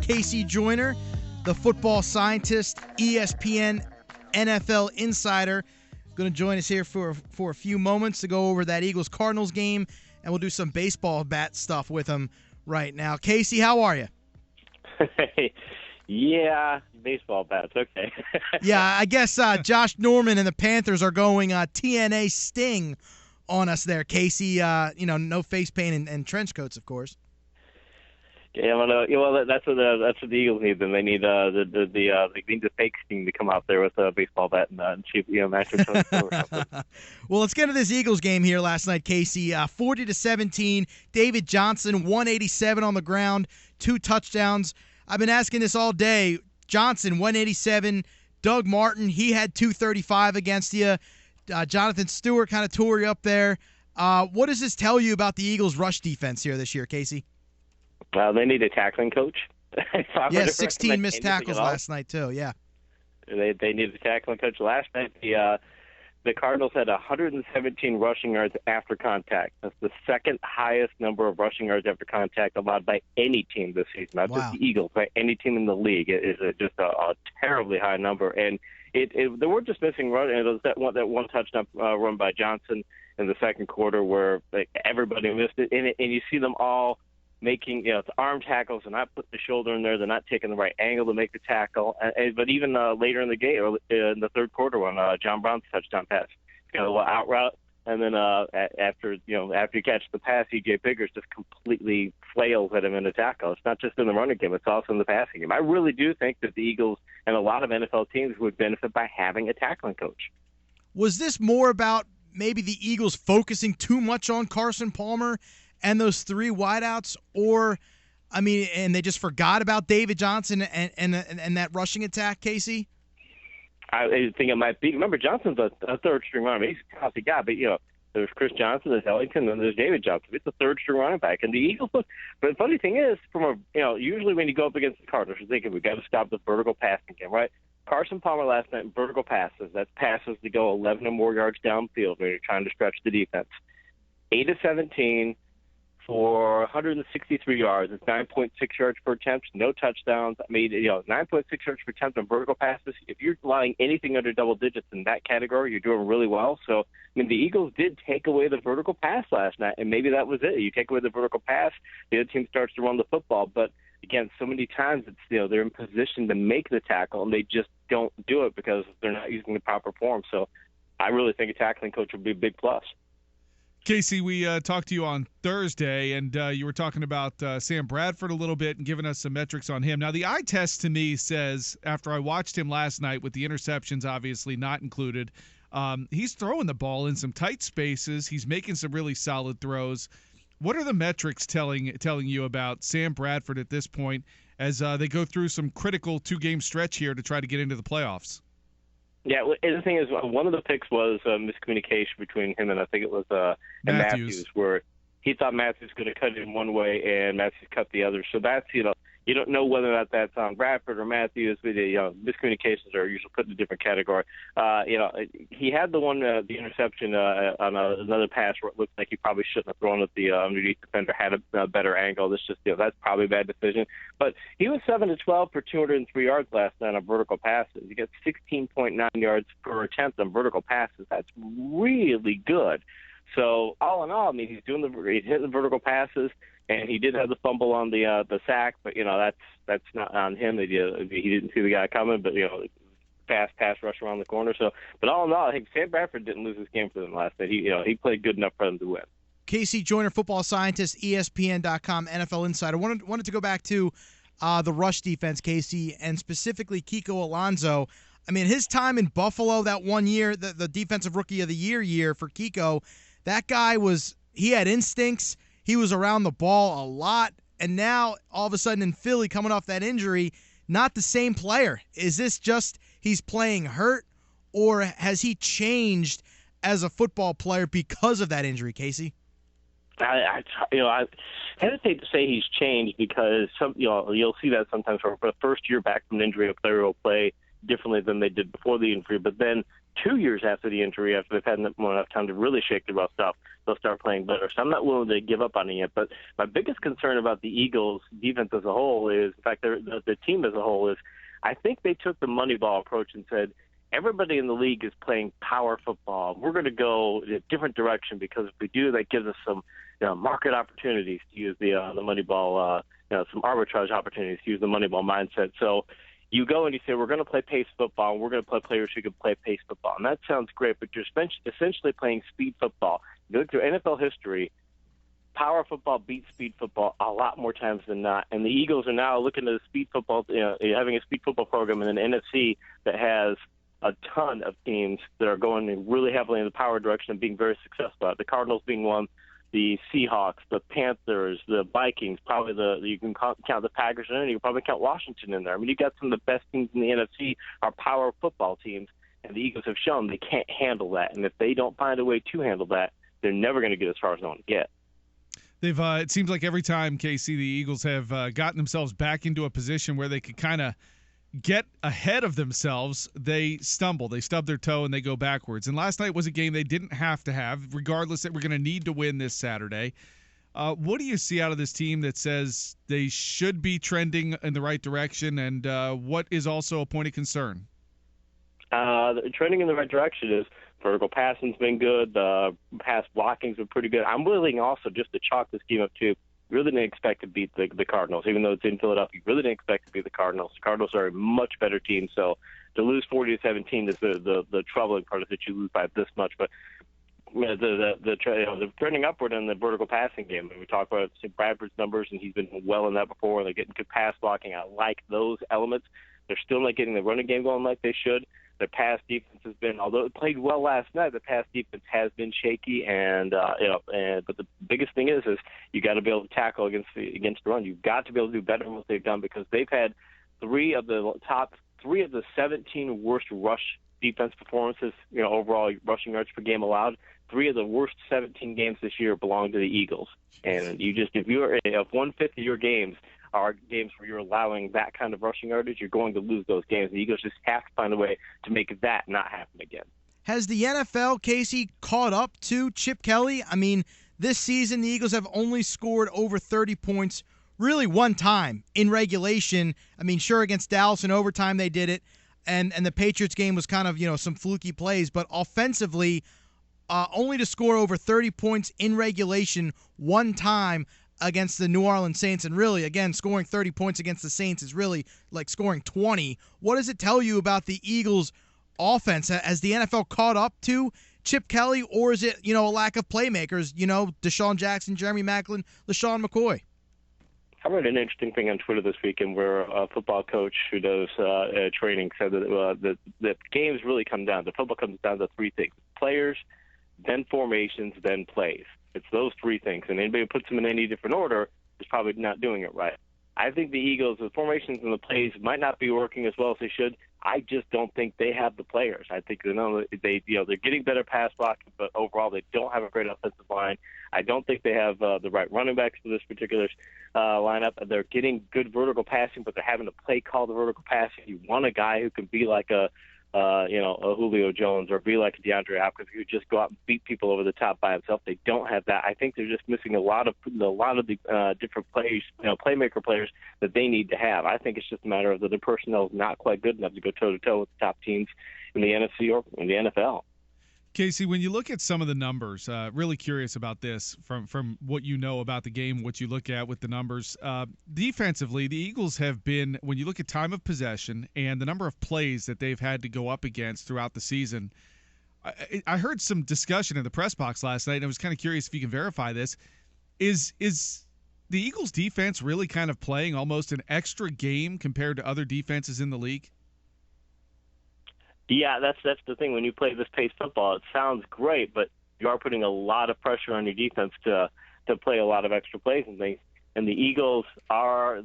Casey Joyner, the football scientist, ESPN NFL insider, going to join us here for a few moments to go over that Eagles-Cardinals game, and we'll do some baseball bat stuff with him right now. Casey, how are you? Yeah, baseball bats, okay. Yeah, I guess Josh Norman and the Panthers are going TNA Sting on us there, Casey. No face paint and trench coats, of course. Yeah, well, that's what the Eagles need. Then they need they need the fake Sting to come out there with a baseball bat and cheap, match or something. Well, let's get into this Eagles game here last night, Casey. 40-17. David Johnson, 187 on the ground, 2 touchdowns. I've been asking this all day. Johnson, 187. Doug Martin, he had 235 against you. Jonathan Stewart kind of tore you up there. What does this tell you about the Eagles' rush defense here this year, Casey? They need a tackling coach. Yeah, 16 missed tackles last night too. Yeah, they need a tackling coach. Last night, the Cardinals had 117 rushing yards after contact. That's the second highest number of rushing yards after contact allowed by any team this season, not just the Eagles, by any team in the league. It is just a terribly high number, and they were just missing run. And it was that one touchdown run by Johnson in the second quarter where everybody missed it, and you see them all making it's arm tackles. They're not putting the shoulder in there. They're not taking the right angle to make the tackle. But even later in the game, or in the third quarter, when John Brown's touchdown pass, a little out route, and then after you catch the pass, E.J. Biggers just completely flails at him in the tackle. It's not just in the running game; it's also in the passing game. I really do think that the Eagles and a lot of NFL teams would benefit by having a tackling coach. Was this more about maybe the Eagles focusing too much on Carson Palmer and those 3 wideouts, and they just forgot about David Johnson and that rushing attack, Casey? I think it might be. Remember, Johnson's a third-string running back. He's a talented guy, but there's Chris Johnson, there's Ellington, and there's David Johnson. It's a third-string running back, and the Eagles look. But the funny thing is, usually when you go up against the Cardinals, you're thinking we've got to stop the vertical passing game, right? Carson Palmer last night, vertical passes. That's passes to go 11 or more yards downfield when you're trying to stretch the defense. 8-17. For 163 yards. It's 9.6 yards per attempt, no touchdowns. 9.6 yards per attempt on vertical passes. If you're allowing anything under double digits in that category, you're doing really well. So, the Eagles did take away the vertical pass last night, and maybe that was it. You take away the vertical pass, the other team starts to run the football. But, again, so many times they're in position to make the tackle, and they just don't do it because they're not using the proper form. So, I really think a tackling coach would be a big plus. Casey, we talked to you on Thursday, and you were talking about Sam Bradford a little bit and giving us some metrics on him. Now, the eye test to me says, after I watched him last night with the interceptions obviously not included, he's throwing the ball in some tight spaces. He's making some really solid throws. What are the metrics telling you about Sam Bradford at this point as they go through some critical 2-game stretch here to try to get into the playoffs? Yeah, and the thing is, one of the picks was miscommunication between him and I think it was and Matthews, where he thought Matthews was going to cut it in one way and Matthews cut the other. So that's, you don't know whether or not that's on Bradford or Matthews. But, miscommunications are usually put in a different category. He had the interception on another pass where it looked like he probably shouldn't have thrown it. The underneath defender had a better angle. That's probably a bad decision. But he was 7-12 for 203 yards last night on vertical passes. He got 16.9 yards per attempt on vertical passes. That's really good. So all in all, he's hitting the vertical passes. And he did have the fumble on the sack, but that's not on him. He didn't see the guy coming, but fast pass rush around the corner. So, but all in all, I think Sam Bradford didn't lose this game for them last night. He played good enough for them to win. Casey Joyner, football scientist, ESPN.com, NFL insider. Wanted to go back to the rush defense, Casey, and specifically Kiko Alonso. His time in Buffalo that 1 year, the defensive rookie of the year for Kiko, that guy he had instincts. He was around the ball a lot, and now all of a sudden in Philly, coming off that injury, not the same player. Is this just he's playing hurt, or has he changed as a football player because of that injury, Casey? I hesitate to say he's changed because you'll see that sometimes for the first year back from an injury, a player will play differently than they did before the injury, but then 2 years after the injury, after they've had enough time to really shake the rust off, they'll start playing better. So I'm not willing to give up on it yet. But my biggest concern about the Eagles' defense as a whole is, in fact, the team as a whole is, I think they took the Moneyball approach and said, everybody in the league is playing power football. We're going to go a different direction because if we do, that gives us some market opportunities to use the Moneyball, some arbitrage opportunities to use the Moneyball mindset. So you go and you say, we're going to play pace football, and we're going to play players who can play pace football. And that sounds great, but you're essentially playing speed football. You look through NFL history, power football beats speed football a lot more times than not. And the Eagles are now looking at the speed football, having a speed football program in an NFC that has a ton of teams that are going really heavily in the power direction and being very successful. The Cardinals being one, the Seahawks, the Panthers, the Vikings, probably you can count the Packers, and you can probably count Washington in there. I mean, you got some of the best teams in the NFC are power football teams, and the Eagles have shown they can't handle that. And if they don't find a way to handle that, they're never going to get as far as they want to get. They've it seems like every time, Casey, the Eagles have gotten themselves back into a position where they could kind of get ahead of themselves, they stumble, they stub their toe, and they go backwards. And last night was a game they didn't have to have, regardless that we're going to need to win this Saturday. What do you see out of this team that says they should be trending in the right direction, and what is also a point of concern? Trending in the right direction is vertical passing's been good. The pass blocking's been pretty good. I'm willing also just to chalk this game up too. Really didn't expect to beat the Cardinals, even though it's in Philadelphia. Really didn't expect to beat the Cardinals. The Cardinals are a much better team, so to lose 40-17 is the troubling part, is that you lose by this much. But the trending upward in the vertical passing game. We talked about Bradford's numbers, and he's been well in that before. They're getting good pass blocking. I like those elements. They're still not getting the running game going like they should. Their pass defense has been, although it played well last night, the pass defense has been shaky, but the biggest thing is you got to be able to tackle against the run. You've got to be able to do better than what they've done, because they've had three of the 17 worst rush defense performances, overall rushing yards per game allowed. 3 of the worst 17 games this year belong to the Eagles. And if 1/5 of your games are games where you're allowing that kind of rushing yardage, you're going to lose those games. The Eagles just have to find a way to make that not happen again. Has the NFL, Casey, caught up to Chip Kelly? I mean, this season the Eagles have only scored over 30 points really one time in regulation. I mean, sure, against Dallas in overtime they did it, and the Patriots game was kind of, some fluky plays, but offensively, only to score over 30 points in regulation one time against the New Orleans Saints. And really, again, scoring 30 points against the Saints is really like scoring 20. What does it tell you about the Eagles' offense? Has the NFL caught up to Chip Kelly, or is it, a lack of playmakers, Deshaun Jackson, Jeremy Maclin, LaShawn McCoy? I read an interesting thing on Twitter this weekend where a football coach who does training said that the games really come down. The football comes down to 3 things: players, then formations, then plays. It's those 3 things, and anybody who puts them in any different order is probably not doing it right. I think the Eagles, the formations and the plays might not be working as well as they should. I just don't think they have the players. I think they're getting better pass blocking, but overall they don't have a great offensive line. I don't think they have the right running backs for this particular lineup. They're getting good vertical passing, but they're having to play call the vertical passing. You want a guy who can be like a Julio Jones or be like a DeAndre Hopkins, who just go out and beat people over the top by himself. They don't have that. I think they're just missing a lot of the different plays, playmaker players that they need to have. I think it's just a matter of that the personnel is not quite good enough to go toe to toe with the top teams in the NFC or in the NFL. Casey, when you look at some of the numbers, really curious about this from what you know about the game, what you look at with the numbers. Defensively, the Eagles have been, when you look at time of possession and the number of plays that they've had to go up against throughout the season, I heard some discussion in the press box last night, and I was kind of curious if you can verify this. Is the Eagles' defense really kind of playing almost an extra game compared to other defenses in the league? Yeah, that's the thing. When you play this pace football, it sounds great, but you are putting a lot of pressure on your defense to play a lot of extra plays and things. And the Eagles they've got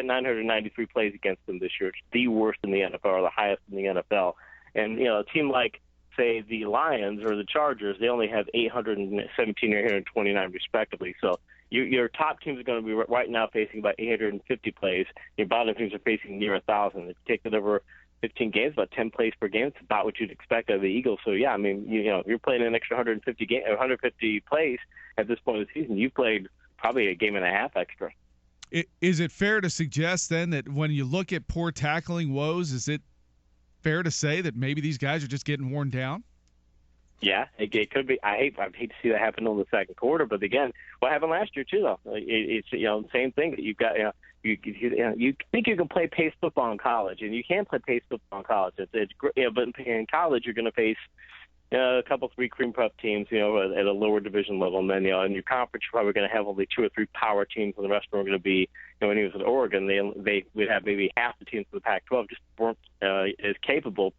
993 plays against them this year. It's the worst in the NFL, or the highest in the NFL. And a team like say, the Lions or the Chargers, they only have 817 or 829 respectively. So your top teams are going to be right now facing about 850 plays. Your bottom teams are facing near 1,000. If you take it over 15 games, about 10 plays per game, it's about what you'd expect out of the Eagles. So, yeah, I mean, you're playing an extra 150 plays at this point of the season. You played probably a game and a half extra. Is it fair to suggest, then, that when you look at poor tackling woes, is it fair to say that maybe these guys are just getting worn down? Yeah, it could be. I hate to see that happen in the second quarter, but again, what happened last year too, though? It's the same thing that you've got. You think you can play pace football in college, and you can play pace football in college. It's great, but in college you're going to face a couple, 3 cream puff teams, at a lower division level, and then in your conference you're probably going to have only 2 or 3 power teams, and the rest of them are going to be. When he was at Oregon, they would have maybe half the teams in the Pac-12 just weren't as capable,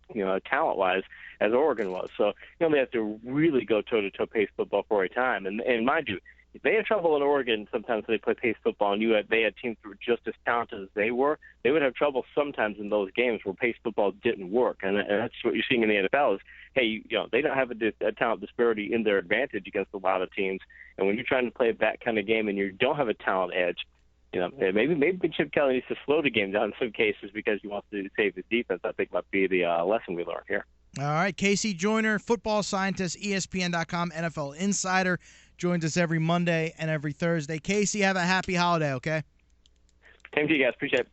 talent-wise, as Oregon was. So they have to really go toe-to-toe pace football for a time. And mind you, if they had trouble in Oregon sometimes when they play pace football, and they had teams that were just as talented as they were, they would have trouble sometimes in those games where pace football didn't work. And that's what you're seeing in the NFL is, hey, they don't have a talent disparity in their advantage against a lot of teams. And when you're trying to play that kind of game and you don't have a talent edge, maybe Chip Kelly needs to slow the game down in some cases because he wants to save his defense. I think might be the lesson we learned here. All right, Casey Joyner, football scientist, ESPN.com, NFL insider, joins us every Monday and every Thursday. Casey, have a happy holiday, okay? Same to you guys. Appreciate it.